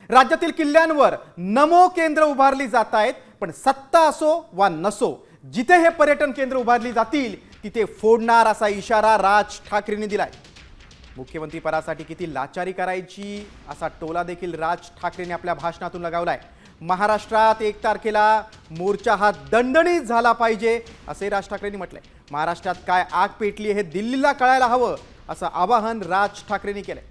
राज्यातील किल्ल्यांवर नमो केंद्र उभारली जात आहेत, पण सत्ता असो वा नसो, जिथे हे पर्यटन केंद्र उभारली जातील तिथे फोडणार असा इशारा राज ठाकरेंनी दिलाय। मुख्यमंत्री पदासाठी किती लाचारी करायची असा टोला देखील राज ठाकरेंनी आपल्या भाषणातून लगावलाय। महाराष्ट्रात 1 तारखेला मोर्चा हा दणदणीत झाला पाहिजे असे राज ठाकरेंनी म्हटलंय। महाराष्ट्रात काय आग पेटली हे दिल्लीला कळायला हवं असं आवाहन राज ठाकरेंनी केलंय।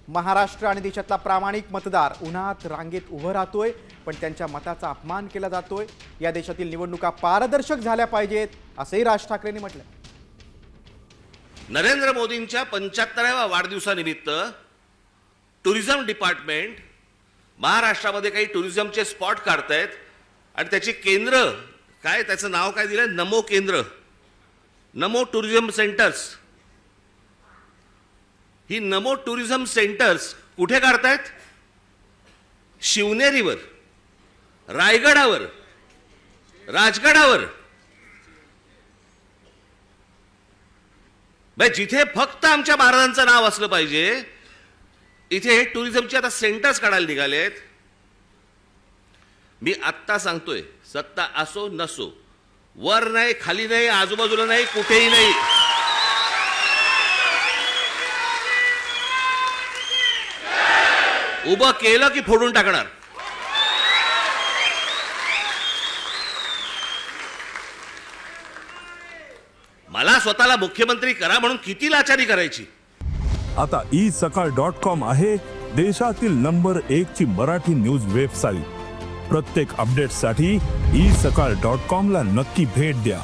महाराष्ट्र आणि देशातला प्रामाणिक मतदार उन्हात रांगेत उभं राहतोय, पण त्यांच्या मताचा अपमान केला जातोय। या देशातील निवडणुका पारदर्शक झाल्या पाहिजेत असंही राज ठाकरेंनी म्हटलंय। नरेंद्र मोदींच्या 75व्या वाढदिवसानिमित्त टुरिझम डिपार्टमेंट महाराष्ट्रामध्ये काही टुरिझमचे स्पॉट काढतायत आणि त्याची केंद्र काय, त्याचं नाव काय दिलंय, नमो केंद्र, नमो टुरिझम सेंटर्स। ही नमो टुरिझम सेंटर्स कुठे काढतायत? शिवनेरीवर, रायगडावर, राजगडावर। जिथे फक्त आमच्या महाराजांचं नाव असलं पाहिजे इथे हे टुरिझमचे आता सेंटर्स काढायला निघालेत। मी आत्ता सांगतोय, सत्ता असो नसो, वर नाही, खाली नाही, आजूबाजूला नाही, कुठेही नाही, उभं केलं की फोडून टाकणार। मला स्वतःला मुख्यमंत्री करा म्हणून किती लाचारी करायची। आता isakal.com आहे देशातील नंबर 1 ची मराठी न्यूज वेबसाईट। प्रत्येक अपडेटसाठी isakal.com ला नक्की भेट द्या।